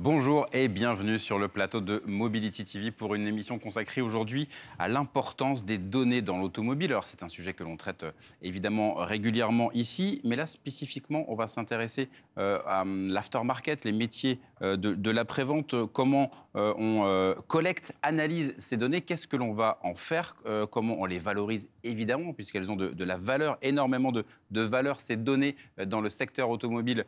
Bonjour et bienvenue sur le plateau de Mobility TV pour une émission consacrée aujourd'hui à l'importance des données dans l'automobile. Alors c'est un sujet que l'on traite évidemment régulièrement ici, mais là spécifiquement on va s'intéresser à l'aftermarket, les métiers de l'après-vente, comment on collecte, analyse ces données, qu'est-ce que l'on va en faire, comment on les valorise évidemment puisqu'elles ont de la valeur, énormément de valeur ces données dans le secteur automobile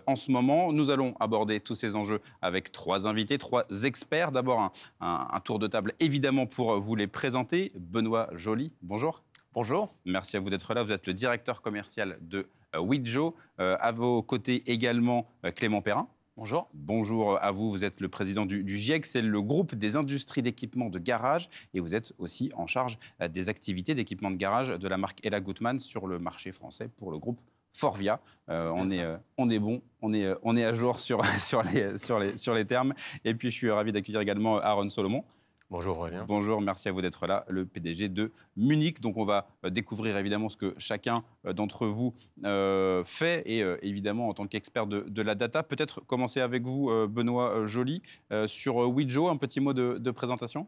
en ce moment. Nous allons aborder tous ces enjeux avec trois invités, trois experts. D'abord, un tour de table, évidemment, pour vous les présenter. Benoît Joly, bonjour. Bonjour. Merci à vous d'être là. Vous êtes le directeur commercial de Wejo. À vos côtés également, Clément Perrin. Bonjour. Bonjour à vous. Vous êtes le président du GIEC. C'est le groupe des industries d'équipement de garage. Et vous êtes aussi en charge des activités d'équipement de garage de la marque Ella Gutmann sur le marché français pour le groupe Forvia. On est bon, on est à jour sur les termes. Et puis, je suis ravi d'accueillir également Aaron Solomon. Bonjour Aurélien. Bonjour, merci à vous d'être là, le PDG de Munich. Donc on va découvrir évidemment ce que chacun d'entre vous fait et évidemment en tant qu'expert de la data. Peut-être commencer avec vous, Benoît Joly, sur Wejo, un petit mot de présentation.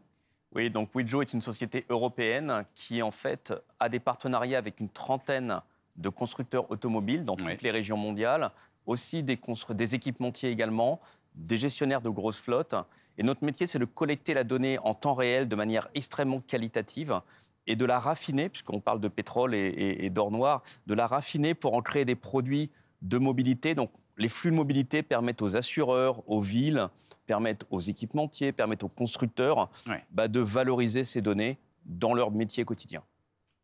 Oui, donc Wejo est une société européenne qui en fait a des partenariats avec une trentaine de constructeurs automobiles dans toutes les régions mondiales, aussi des équipementiers également, des gestionnaires de grosses flottes. Et notre métier, c'est de collecter la donnée en temps réel de manière extrêmement qualitative et de la raffiner, puisqu'on parle de pétrole et d'or noir, de la raffiner pour en créer des produits de mobilité. Donc, les flux de mobilité permettent aux assureurs, aux villes, permettent aux équipementiers, permettent aux constructeurs de valoriser ces données dans leur métier quotidien.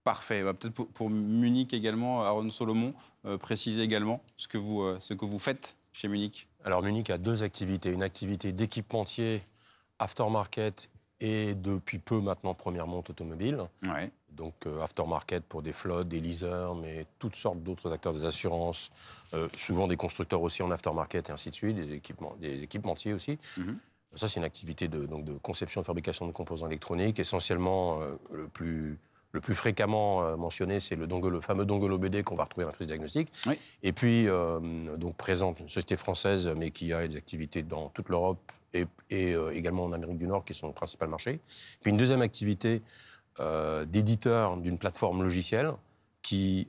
Parfait. Peut-être pour Munich également, Aaron Solomon, préciser également ce que vous faites chez Munich. Alors Munich a deux activités. Une activité d'équipementier, aftermarket et depuis peu maintenant première monte automobile. Ouais. Donc aftermarket pour des flottes, des leasers, mais toutes sortes d'autres acteurs, des assurances, souvent des constructeurs aussi en aftermarket et ainsi de suite, des équipementiers aussi. Ça, c'est une activité de conception et de fabrication de composants électroniques. Essentiellement, le plus fréquemment mentionné, c'est le fameux dongle OBD qu'on va retrouver dans la prise diagnostique. Oui. Et puis, donc présente une société française, mais qui a des activités dans toute l'Europe et également en Amérique du Nord, qui sont le principal marché. Puis une deuxième activité d'éditeur d'une plateforme logicielle qui,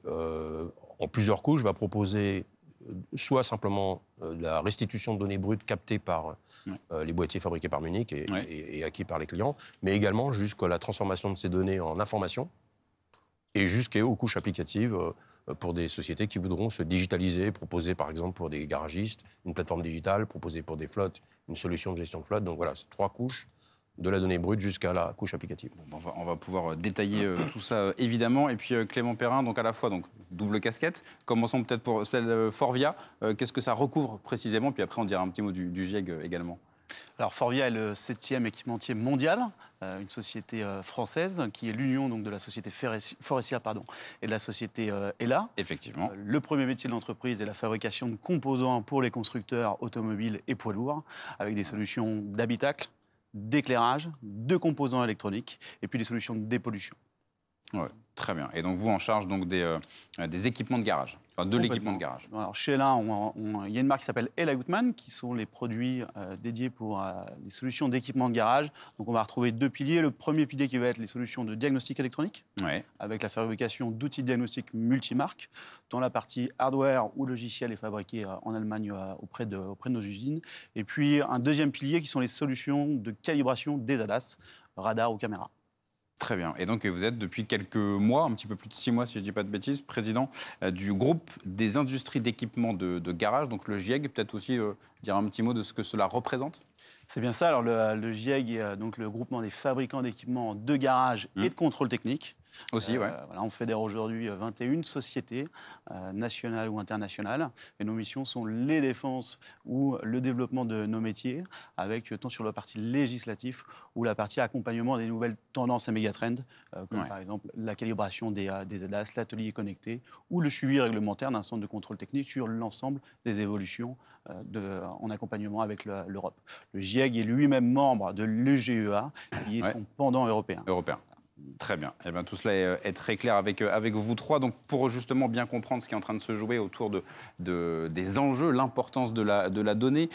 en plusieurs couches, va proposer soit simplement la restitution de données brutes captées par les boîtiers fabriqués par Munich et acquis par les clients, mais également jusqu'à la transformation de ces données en informations et jusqu'aux couches applicatives pour des sociétés qui voudront se digitaliser, proposer par exemple pour des garagistes une plateforme digitale, proposer pour des flottes une solution de gestion de flotte. Donc voilà, c'est trois couches, de la donnée brute jusqu'à la couche applicative. Bon, on va pouvoir détailler tout ça évidemment. Et puis Clément Perrin, donc à la fois double casquette. Commençons peut-être pour celle Forvia. Qu'est-ce que ça recouvre précisément? Puis après on dira un petit mot du GIEC également. Alors Forvia est le 7e équipementier mondial, une société française qui est l'union de la société Faurecia et de la société Ella. Effectivement. Le premier métier de l'entreprise est la fabrication de composants pour les constructeurs automobiles et poids lourds, avec des solutions d'habitacle, d'éclairage, de composants électroniques et puis des solutions de dépollution. Ouais, très bien. Et donc vous en charge des équipements de garage, enfin de l'équipement de garage. Alors chez Ella, il y a une marque qui s'appelle Ella Gutmann, qui sont les produits dédiés pour les solutions d'équipement de garage. Donc on va retrouver deux piliers. Le premier pilier qui va être les solutions de diagnostic électronique, avec la fabrication d'outils de diagnostic multimarques, dont la partie hardware ou logiciel est fabriquée en Allemagne auprès de nos usines. Et puis un deuxième pilier qui sont les solutions de calibration des ADAS, radar ou caméra. Très bien. Et donc, vous êtes depuis quelques mois, un petit peu plus de 6 mois, si je ne dis pas de bêtises, président du groupe des industries d'équipement de garage, donc le GIEC. Peut-être aussi dire un petit mot de ce que cela représente. C'est bien ça. Alors, le GIEC est donc le groupement des fabricants d'équipements de garage et de contrôle technique. Aussi, voilà, on fédère aujourd'hui 21 sociétés nationales ou internationales. Et nos missions sont les défenses ou le développement de nos métiers, avec tant sur la partie législative ou la partie accompagnement des nouvelles tendances et mégatrends, comme par exemple la calibration des ADAS, l'atelier connecté ou le suivi réglementaire d'un centre de contrôle technique sur l'ensemble des évolutions en accompagnement avec l'Europe. Le GIEC est lui-même membre de l'EGEA, qui est son pendant européen. Très bien. Eh bien, tout cela est très clair avec vous trois. Donc, pour justement bien comprendre ce qui est en train de se jouer autour des enjeux, l'importance de la donnée,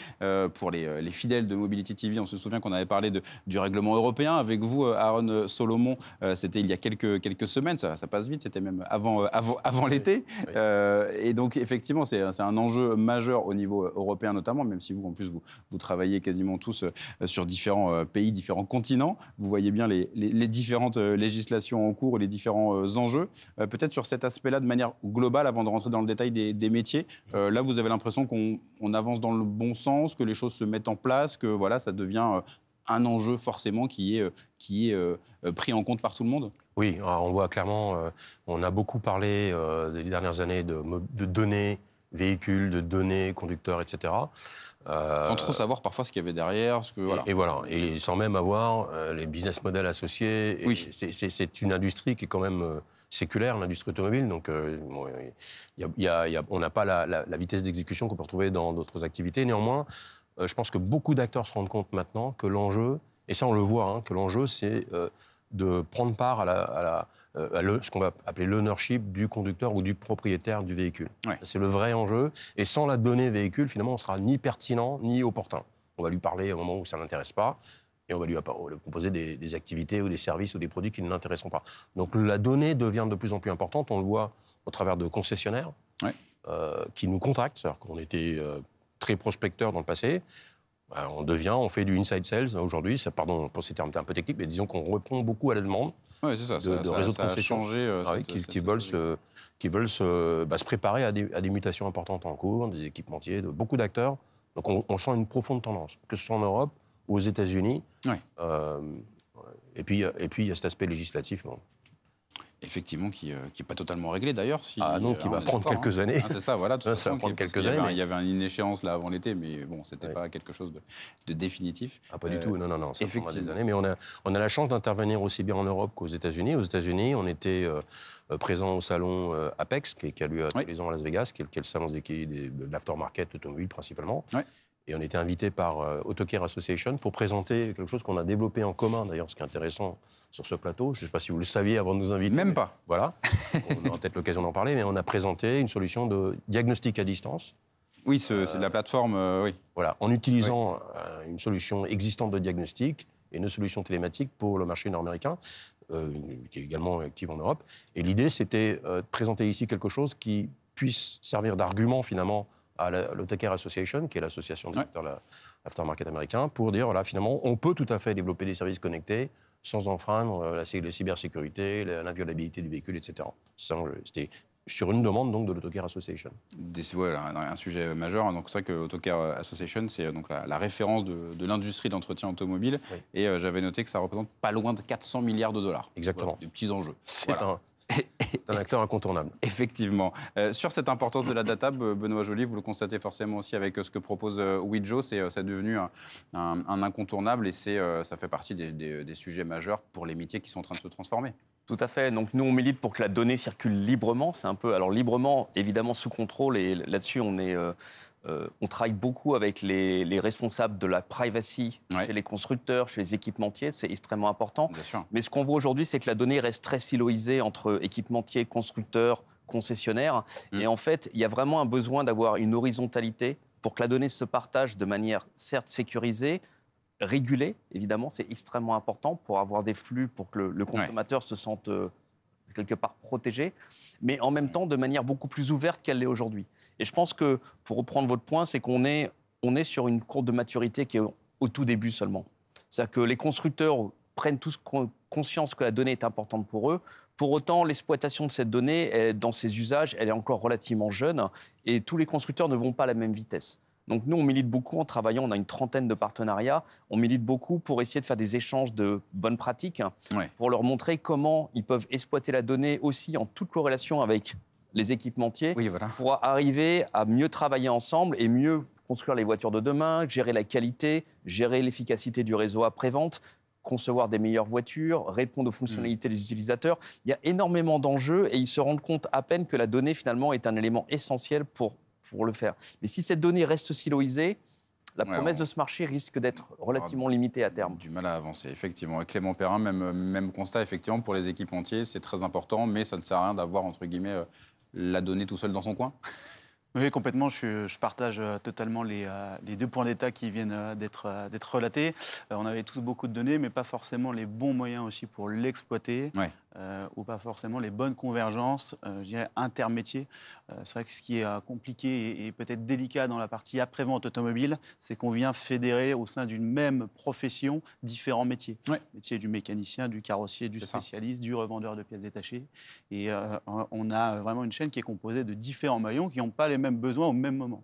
pour les fidèles de Mobility TV, on se souvient qu'on avait parlé du règlement européen avec vous, Aaron Solomon. C'était il y a quelques semaines. Ça passe vite. C'était même avant l'été. Oui. Et donc, effectivement, c'est un enjeu majeur au niveau européen notamment, même si vous, en plus, vous travaillez quasiment tous sur différents pays, différents continents. Vous voyez bien les différentes législation en cours et les différents enjeux. Peut-être sur cet aspect-là, de manière globale, avant de rentrer dans le détail des métiers, là, vous avez l'impression qu'on avance dans le bon sens, que les choses se mettent en place, que voilà, ça devient un enjeu forcément qui est pris en compte par tout le monde? Oui, on voit clairement, on a beaucoup parlé des dernières années de données, véhicules, de données, conducteurs, etc. Sans trop savoir parfois ce qu'il y avait derrière. Et voilà, et sans même avoir les business models associés. Oui. C'est une industrie qui est quand même séculaire, l'industrie automobile. Donc, on n'a pas la vitesse d'exécution qu'on peut retrouver dans d'autres activités. Néanmoins, je pense que beaucoup d'acteurs se rendent compte maintenant que l'enjeu, et ça on le voit, que l'enjeu c'est de prendre part à ce qu'on va appeler l'ownership du conducteur ou du propriétaire du véhicule. Ouais. C'est le vrai enjeu. Et sans la donnée véhicule, finalement, on ne sera ni pertinent ni opportun. On va lui parler au moment où ça ne l'intéresse pas et on va lui proposer des activités ou des services ou des produits qui ne l'intéresseront pas. Donc la donnée devient de plus en plus importante. On le voit au travers de concessionnaires qui nous contractent. C'est-à-dire qu'on était très prospecteurs dans le passé. On fait du inside sales aujourd'hui. Pardon pour ces termes un peu techniques, mais disons qu'on répond beaucoup à la demande. Oui, c'est ça. De réseaux de concessions qui veulent se préparer à des mutations importantes en cours, des équipementiers, de beaucoup d'acteurs. Donc on sent une profonde tendance, que ce soit en Europe ou aux États-Unis. Oui. Et puis il y a cet aspect législatif. Bon. Effectivement, qui n'est pas totalement réglé d'ailleurs. Qui va prendre quelques années. C'est ça, voilà. Ça va prendre quelques années. Il y avait une échéance là avant l'été, mais bon, c'était pas quelque chose de définitif. Pas du tout, non. Ça prendra des années. Mais on a la chance d'intervenir aussi bien en Europe qu'aux États-Unis. Aux États-Unis, on était présent au salon Apex, qui a lieu tous les ans à Las Vegas, qui est le salon de l'aftermarket automobile principalement. Oui. Et on était invité par Autocare Association pour présenter quelque chose qu'on a développé en commun, d'ailleurs, ce qui est intéressant sur ce plateau. Je ne sais pas si vous le saviez avant de nous inviter. Même pas. Voilà. On aura peut-être l'occasion d'en parler, mais on a présenté une solution de diagnostic à distance. Oui, c'est de la plateforme, oui. Voilà, en utilisant une solution existante de diagnostic et une solution télématique pour le marché nord-américain, qui est également active en Europe. Et l'idée, c'était de présenter ici quelque chose qui puisse servir d'argument, finalement, à l'Autocar Association, qui est l'association des acteurs de l'aftermarket américain, pour dire, voilà, finalement, on peut tout à fait développer des services connectés sans enfreindre la cybersécurité, l'inviolabilité du véhicule, etc. C'était sur une demande donc, de l'Autocar Association. Voilà, un sujet majeur. Donc, c'est vrai que l'Autocar Association, c'est donc la référence de l'industrie d'entretien automobile. Oui. Et j'avais noté que ça représente pas loin de 400 milliards de dollars. Exactement. Voilà, des petits enjeux. C'est un acteur incontournable. Effectivement. Sur cette importance de la data, Benoît Joly, vous le constatez forcément aussi avec ce que propose Wejo, c'est devenu un incontournable et ça fait partie des sujets majeurs pour les métiers qui sont en train de se transformer. Tout à fait. Donc nous, on milite pour que la donnée circule librement. C'est un peu, alors librement, évidemment sous contrôle, et là-dessus, on travaille beaucoup avec les responsables de la privacy chez les constructeurs, chez les équipementiers. C'est extrêmement important. Bien sûr. Mais ce qu'on voit aujourd'hui, c'est que la donnée reste très siloisée entre équipementiers, constructeurs, concessionnaires. Et en fait, il y a vraiment un besoin d'avoir une horizontalité pour que la donnée se partage de manière, certes, sécurisée, régulée, évidemment. C'est extrêmement important pour avoir des flux, pour que le consommateur se sente quelque part protégé, mais en même temps de manière beaucoup plus ouverte qu'elle l'est aujourd'hui. Et je pense que, pour reprendre votre point, c'est qu'on est sur une courbe de maturité qui est au tout début seulement. C'est-à-dire que les constructeurs prennent tous conscience que la donnée est importante pour eux. Pour autant, l'exploitation de cette donnée, dans ses usages, elle est encore relativement jeune et tous les constructeurs ne vont pas à la même vitesse. Donc nous, on milite beaucoup en travaillant, on a une trentaine de partenariats, on milite beaucoup pour essayer de faire des échanges de bonnes pratiques, pour leur montrer comment ils peuvent exploiter la donnée aussi en toute corrélation avec les équipementiers, pour arriver à mieux travailler ensemble et mieux construire les voitures de demain, gérer la qualité, gérer l'efficacité du réseau après-vente, concevoir des meilleures voitures, répondre aux fonctionnalités des utilisateurs. Il y a énormément d'enjeux et ils se rendent compte à peine que la donnée, finalement, est un élément essentiel pour le faire. Mais si cette donnée reste siloisée, la promesse de ce marché risque d'être relativement limitée à terme. Du mal à avancer, effectivement. Et Clément Perrin, même constat, effectivement, pour les équipementiers, c'est très important, mais ça ne sert à rien d'avoir, entre guillemets, la donnée tout seul dans son coin. Oui, complètement. Je partage totalement les 2 points d'état qui viennent d'être relatés. On avait tous beaucoup de données, mais pas forcément les bons moyens aussi pour l'exploiter, ou pas forcément les bonnes convergences, je dirais, intermétiers. C'est vrai que ce qui est compliqué et peut-être délicat dans la partie après-vente automobile, c'est qu'on vient fédérer au sein d'une même profession différents métiers. Métier du mécanicien, du carrossier, du spécialiste, du revendeur de pièces détachées. Et on a vraiment une chaîne qui est composée de différents maillons qui n'ont pas les mêmes besoins au même moment.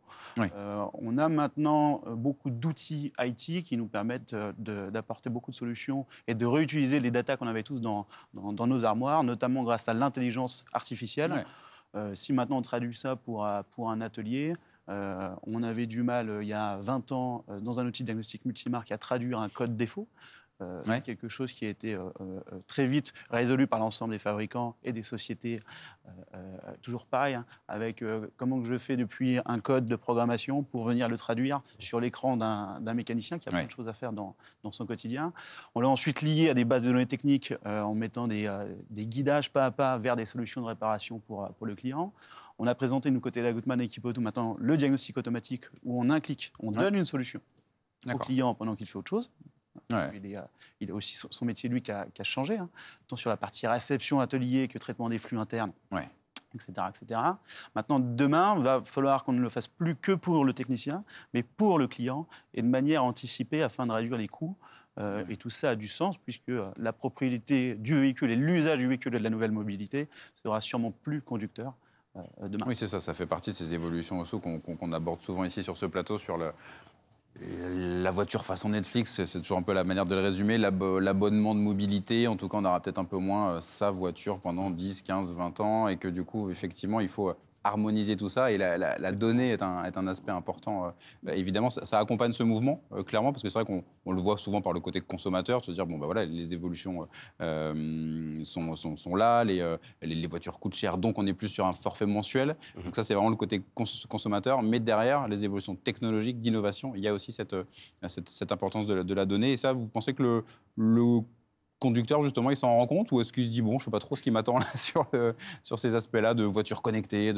On a maintenant beaucoup d'outils IT qui nous permettent d'apporter beaucoup de solutions et de réutiliser les datas qu'on avait tous dans nos armoires, notamment grâce à l'intelligence artificielle. Si maintenant on traduit ça pour un atelier, on avait du mal il y a 20 ans dans un outil de diagnostic multimarque à traduire un code défaut. C'est quelque chose qui a été très vite résolu par l'ensemble des fabricants et des sociétés. Toujours pareil, avec comment je fais depuis un code de programmation pour venir le traduire sur l'écran d'un mécanicien qui a plein de choses à faire dans son quotidien. On l'a ensuite lié à des bases de données techniques en mettant des guidages pas à pas vers des solutions de réparation pour le client. On a présenté, nous, côté la Goodman et Equipauto, maintenant le diagnostic automatique où en un clic, on donne une solution au client pendant qu'il fait autre chose. Il a aussi son métier, lui, qui a changé, tant sur la partie réception atelier que traitement des flux internes, etc., etc. Maintenant, demain, il va falloir qu'on ne le fasse plus que pour le technicien, mais pour le client, et de manière anticipée afin de réduire les coûts. Et tout ça a du sens, puisque la propriété du véhicule et l'usage du véhicule et de la nouvelle mobilité sera sûrement plus conducteur demain. Oui, c'est ça, ça fait partie de ces évolutions aussi qu'on aborde souvent ici sur ce plateau, sur la voiture façon Netflix, c'est toujours un peu la manière de le résumer, l'abonnement de mobilité. En tout cas, on aura peut-être un peu moins sa voiture pendant 10, 15, 20 ans, et que du coup, effectivement, il faut harmoniser tout ça, et la donnée est un aspect important. Évidemment, ça accompagne ce mouvement, clairement, parce que c'est vrai qu'on le voit souvent par le côté consommateur, se dire, bon, bah voilà, les évolutions sont là, les voitures coûtent cher, donc on est plus sur un forfait mensuel. Donc ça, c'est vraiment le côté consommateur, mais derrière, les évolutions technologiques, d'innovation, il y a aussi cette importance de la donnée. Et ça, vous pensez que le conducteur, justement, il s'en rend compte, ou est-ce qu'il se dit, bon, je ne sais pas trop ce qui m'attend là sur ces aspects-là de voitures connectées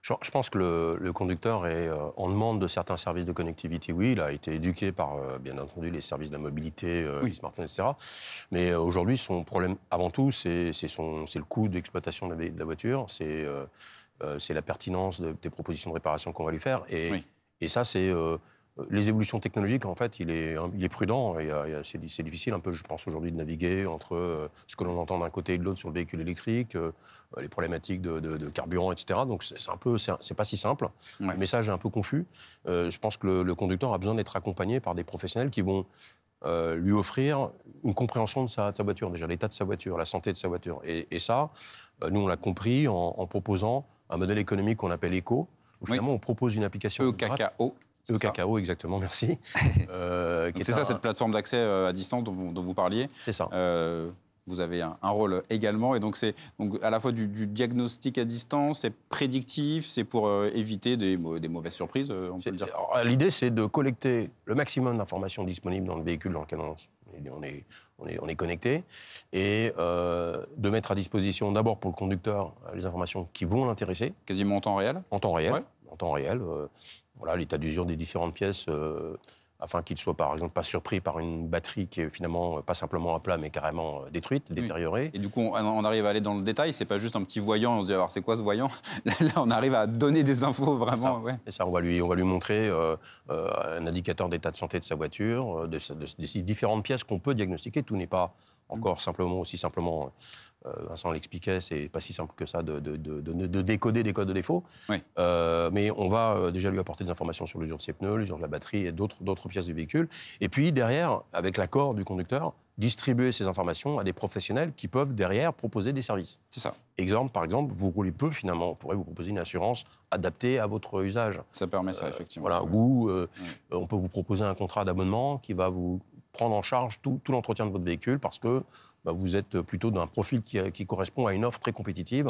Je pense que le conducteur est en demande de certains services de connectivité, oui. Il a été éduqué par, bien entendu, les services de la mobilité, les smartphones, etc. Mais aujourd'hui, son problème, avant tout, c'est le coût d'exploitation de la voiture, c'est la pertinence des propositions de réparation qu'on va lui faire. Et ça, c'est... les évolutions technologiques, en fait, il est prudent. C'est difficile un peu, je pense, aujourd'hui de naviguer entre ce que l'on entend d'un côté et de l'autre sur le véhicule électrique, les problématiques de carburant, etc. Donc c'est pas si simple. Le message est un peu confus. Je pense que le conducteur a besoin d'être accompagné par des professionnels qui vont lui offrir une compréhension de sa voiture, déjà l'état de sa voiture, la santé de sa voiture. Et ça, nous, on l'a compris en proposant un modèle économique qu'on appelle ECO, où finalement on propose une application... EKKO. EKKO, exactement, merci. C'est ça, cette plateforme d'accès à distance dont vous parliez. C'est ça. Vous avez un rôle également. Et donc, c'est à la fois du diagnostic à distance, c'est prédictif, c'est pour éviter des mauvaises surprises, on peut le dire. L'idée, c'est de collecter le maximum d'informations disponibles dans le véhicule dans lequel on est connecté, et de mettre à disposition, d'abord pour le conducteur, les informations qui vont l'intéresser. Quasiment en temps réel. En temps réel. En temps réel. Voilà, l'état d'usure des différentes pièces, afin qu'il ne soit, par exemple, pas surpris par une batterie qui est finalement pas simplement à plat, mais carrément détruite, détériorée. Et du coup, on arrive à aller dans le détail. C'est pas juste un petit voyant, on se dit, alors c'est quoi ce voyant? Là, on arrive à donner des infos vraiment. Et ça, on va lui montrer un indicateur d'état de santé de sa voiture, des différentes pièces qu'on peut diagnostiquer. Tout n'est pas encore aussi simplement... Vincent l'expliquait, c'est pas si simple que ça de décoder des codes de défaut. Mais on va déjà lui apporter des informations sur l'usure de ses pneus, l'usure de la batterie et d'autres pièces du véhicule. Et puis derrière, avec l'accord du conducteur, distribuer ces informations à des professionnels qui peuvent derrière proposer des services. C'est ça. Par exemple, vous roulez peu, finalement, on pourrait vous proposer une assurance adaptée à votre usage. Ça permet ça, effectivement. Voilà, ou on peut vous proposer un contrat d'abonnement qui va vous prendre en charge tout l'entretien de votre véhicule, parce que vous êtes plutôt d'un profil qui correspond à une offre très compétitive,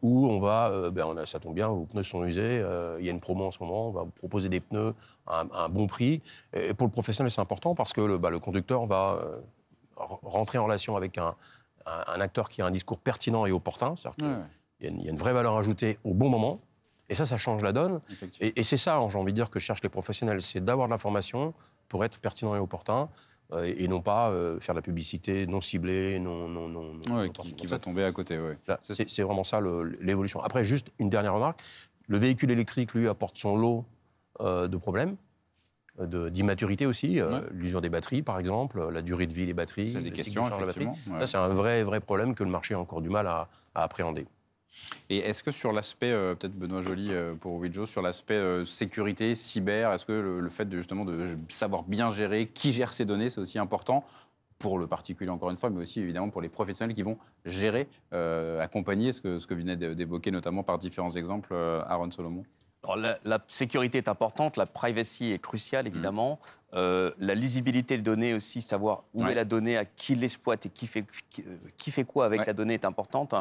où on va, ça tombe bien, vos pneus sont usés, il y a une promo en ce moment, on va vous proposer des pneus à un bon prix. Et pour le professionnel, c'est important parce que le conducteur va rentrer en relation avec un acteur qui a un discours pertinent et opportun, c'est-à-dire qu'il y a une vraie valeur ajoutée au bon moment. Et ça change la donne. Et c'est ça, j'ai envie de dire, que cherchent les professionnels, c'est d'avoir de l'information pour être pertinent et opportun, et non pas faire de la publicité non ciblée, qui va tomber à côté. C'est vraiment ça l'évolution. Après, juste une dernière remarque. Le véhicule électrique, lui, apporte son lot de problèmes, d'immaturité aussi, l'usure des batteries, par exemple, la durée de vie des batteries, c'est des questions, effectivement. Ça, c'est un vrai problème que le marché a encore du mal à appréhender. Et est-ce que sur l'aspect, peut-être Benoît Joly pour Wejo, sur l'aspect sécurité, cyber, est-ce que le fait justement de savoir bien gérer, qui gère ces données, c'est aussi important pour le particulier encore une fois, mais aussi évidemment pour les professionnels qui vont gérer, accompagner ce que vous venez d'évoquer notamment par différents exemples, Aaron Solomon? Alors, la sécurité est importante, la privacy est cruciale évidemment, la lisibilité des données aussi, savoir où est la donnée, à qui l'exploite et qui fait quoi avec la donnée est importante.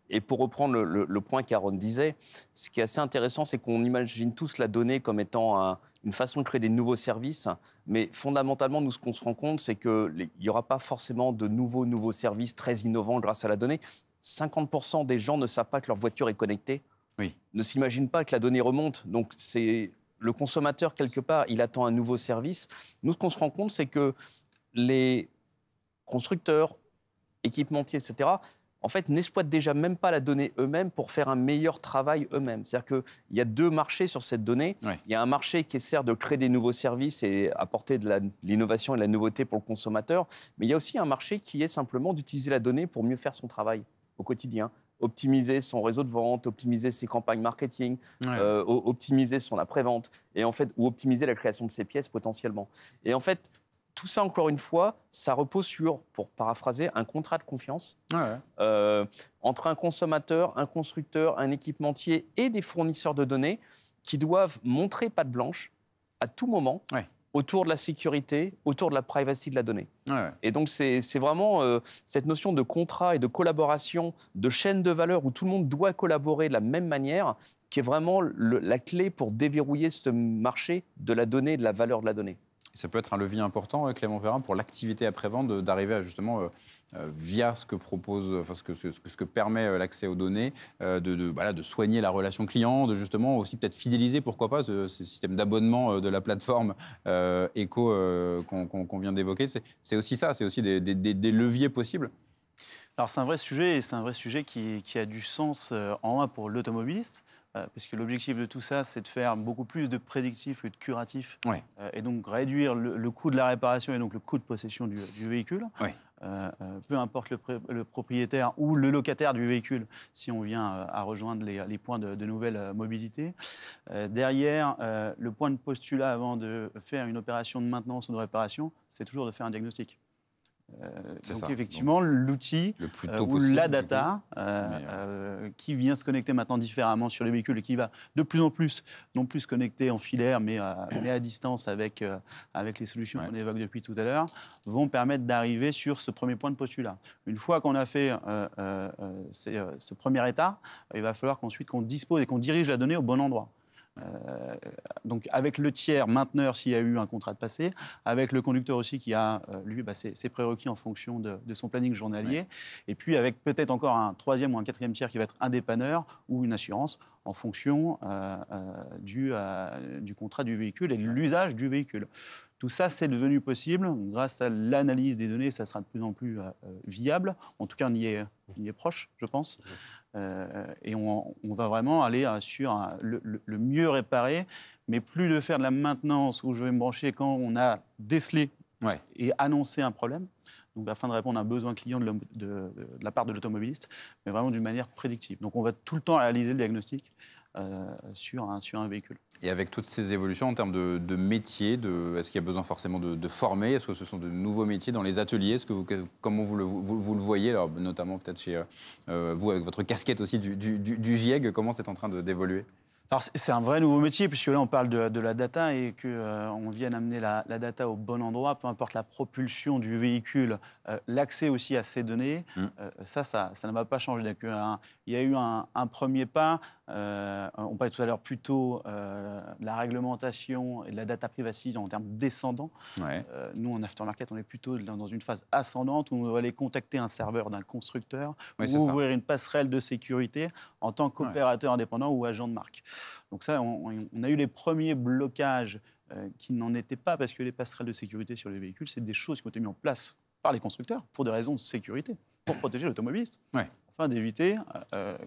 Et pour reprendre le point qu'Aaron disait, ce qui est assez intéressant, c'est qu'on imagine tous la donnée comme étant une façon de créer des nouveaux services, mais fondamentalement, nous, ce qu'on se rend compte, c'est qu'il n'y aura pas forcément de nouveaux services très innovants grâce à la donnée. 50% des gens ne savent pas que leur voiture est connectée. Ne s'imagine pas que la donnée remonte. Donc, c'est le consommateur, quelque part, il attend un nouveau service. Nous, ce qu'on se rend compte, c'est que les constructeurs, équipementiers, etc., en fait, n'exploitent déjà même pas la donnée eux-mêmes pour faire un meilleur travail eux-mêmes. C'est-à-dire qu'il y a deux marchés sur cette donnée. Il y a un marché qui sert de créer des nouveaux services et apporter de l'innovation et de la nouveauté pour le consommateur. Mais il y a aussi un marché qui est simplement d'utiliser la donnée pour mieux faire son travail au quotidien. Optimiser son réseau de vente, optimiser ses campagnes marketing, optimiser son après-vente, et en fait, ou optimiser la création de ses pièces potentiellement. Et en fait, tout ça, encore une fois, ça repose sur, pour paraphraser, un contrat de confiance entre un consommateur, un constructeur, un équipementier et des fournisseurs de données qui doivent montrer patte blanche à tout moment autour de la sécurité, autour de la privacy de la donnée. Et donc, c'est vraiment cette notion de contrat et de collaboration, de chaîne de valeur où tout le monde doit collaborer de la même manière, qui est vraiment la clé pour déverrouiller ce marché de la donnée et de la valeur de la donnée. Ça peut être un levier important, Clément Perrin, pour l'activité après-vente, d'arriver à justement, via ce que propose, enfin, ce que permet l'accès aux données, de soigner la relation client, de justement aussi peut-être fidéliser, pourquoi pas, ce système d'abonnement de la plateforme Eco qu'on vient d'évoquer. C'est aussi ça, c'est aussi des leviers possibles. Alors c'est un vrai sujet, et c'est un vrai sujet qui a du sens en un pour l'automobiliste, parce que l'objectif de tout ça, c'est de faire beaucoup plus de prédictif que de curatif, et donc réduire le coût de la réparation et donc le coût de possession du véhicule. Peu importe le propriétaire ou le locataire du véhicule, si on vient à rejoindre les points de nouvelle mobilité. Derrière, le point de postulat avant de faire une opération de maintenance ou de réparation, c'est toujours de faire un diagnostic. Donc ça. Effectivement, l'outil ou la data qui vient se connecter maintenant différemment sur les véhicules et qui va de plus en plus, non plus se connecter en filaire, mais à distance avec les solutions qu'on évoque depuis tout à l'heure, vont permettre d'arriver sur ce premier point de postulat. Une fois qu'on a fait ce premier état, il va falloir qu'ensuite qu'on dispose et qu'on dirige la donnée au bon endroit. Donc avec le tiers mainteneur s'il y a eu un contrat de passé, avec le conducteur aussi qui a lui ses prérequis en fonction de son planning journalier, et puis avec peut-être encore un troisième ou un quatrième tiers qui va être un dépanneur ou une assurance en fonction du contrat du véhicule et de l'usage du véhicule. Tout ça, c'est devenu possible grâce à l'analyse des données. Ça sera de plus en plus viable. En tout cas, on y est proche, je pense. Et on va vraiment aller sur le mieux réparer, mais plus de faire de la maintenance où je vais me brancher quand on a décelé et annoncé un problème, donc afin de répondre à un besoin client de la part de l'automobiliste, mais vraiment d'une manière prédictive. Donc on va tout le temps réaliser le diagnostic sur un véhicule. Et avec toutes ces évolutions en termes de métiers, est-ce qu'il y a besoin forcément de former? Est-ce que ce sont de nouveaux métiers dans les ateliers? Comment vous le voyez, alors, notamment peut-être chez vous, avec votre casquette aussi du GIEG, comment c'est en train d'évoluer? Alors c'est un vrai nouveau métier, puisque là on parle de la data et qu'on vienne amener la data au bon endroit, peu importe la propulsion du véhicule, l'accès aussi à ces données, ça ne va pas changer. Donc, il y a eu un premier pas, on parlait tout à l'heure plutôt de la réglementation et de la data privacy en termes descendants. Ouais. Nous en aftermarket on est plutôt dans une phase ascendante où on va aller contacter un serveur d'un constructeur, ou ouvrir une passerelle de sécurité en tant qu'opérateur indépendant ou agent de marque. Donc ça, on a eu les premiers blocages qui n'en étaient pas, parce que les passerelles de sécurité sur les véhicules, c'est des choses qui ont été mises en place par les constructeurs pour des raisons de sécurité, pour protéger l'automobiliste, afin d'éviter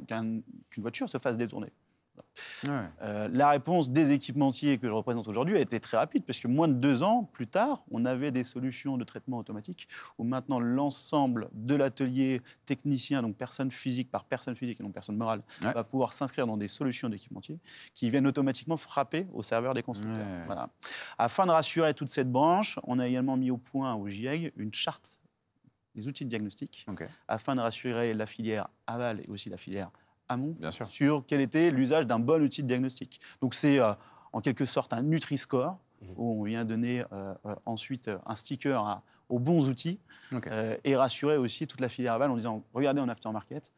qu'une voiture se fasse détourner. La réponse des équipementiers que je représente aujourd'hui a été très rapide, parce que moins de 2 ans plus tard, on avait des solutions de traitement automatique où maintenant l'ensemble de l'atelier technicien, donc personne physique par personne physique et non personne morale, va pouvoir s'inscrire dans des solutions d'équipementiers qui viennent automatiquement frapper au serveur des constructeurs. Voilà. Afin de rassurer toute cette branche, on a également mis au point au GIEG une charte des outils de diagnostic afin de rassurer la filière aval et aussi la filière amont sur quel était l'usage d'un bon outil de diagnostic. Donc c'est en quelque sorte un Nutri-Score où on vient donner ensuite un sticker aux bons outils et rassurer aussi toute la filière aval en disant regardez en aftermarket,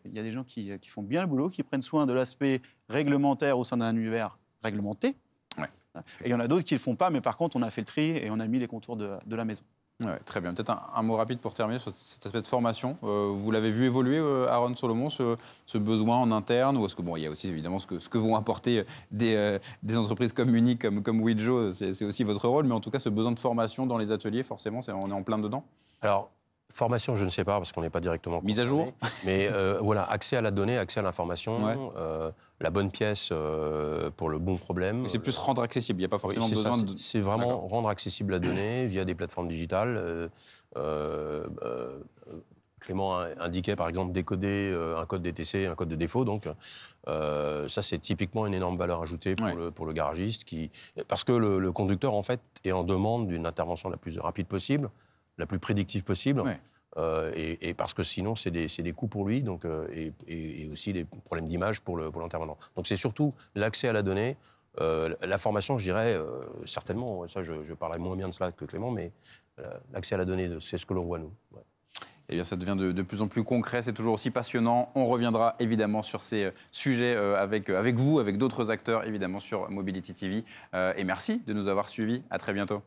il y a des gens qui font bien le boulot, qui prennent soin de l'aspect réglementaire au sein d'un univers réglementé. Et il y en a d'autres qui ne le font pas, mais par contre on a fait le tri et on a mis les contours de la maison. Ouais, très bien. Peut-être un mot rapide pour terminer sur cet aspect de formation. Vous l'avez vu évoluer, Aaron Solomon, ce besoin en interne, ou est-ce que il y a aussi évidemment ce que vont apporter des entreprises comme Munich, comme Wejo, c'est aussi votre rôle, mais en tout cas ce besoin de formation dans les ateliers, forcément, on est en plein dedans. Alors, formation, je ne sais pas, parce qu'on n'est pas directement mise à jour. Mais voilà, accès à la donnée, accès à l'information, la bonne pièce pour le bon problème. C'est plus rendre accessible, il n'y a pas forcément besoin de... C'est vraiment rendre accessible la donnée via des plateformes digitales. Clément indiquait par exemple décoder un code DTC, un code de défaut. Donc ça, c'est typiquement une énorme valeur ajoutée pour le garagiste, parce que le conducteur en fait est en demande d'une intervention la plus rapide possible, la plus prédictive possible, et parce que sinon c'est des coûts pour lui, donc, et aussi des problèmes d'image pour l'intervenant. Donc c'est surtout l'accès à la donnée, la formation, je dirais, certainement, ça je parlerai moins bien de cela que Clément, mais l'accès à la donnée, c'est ce que l'on voit nous. Eh bien, ça devient de plus en plus concret, c'est toujours aussi passionnant. On reviendra évidemment sur ces sujets avec vous, avec d'autres acteurs, évidemment, sur Mobility TV. Et merci de nous avoir suivis. À très bientôt.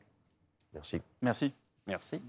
Merci. Merci. Merci.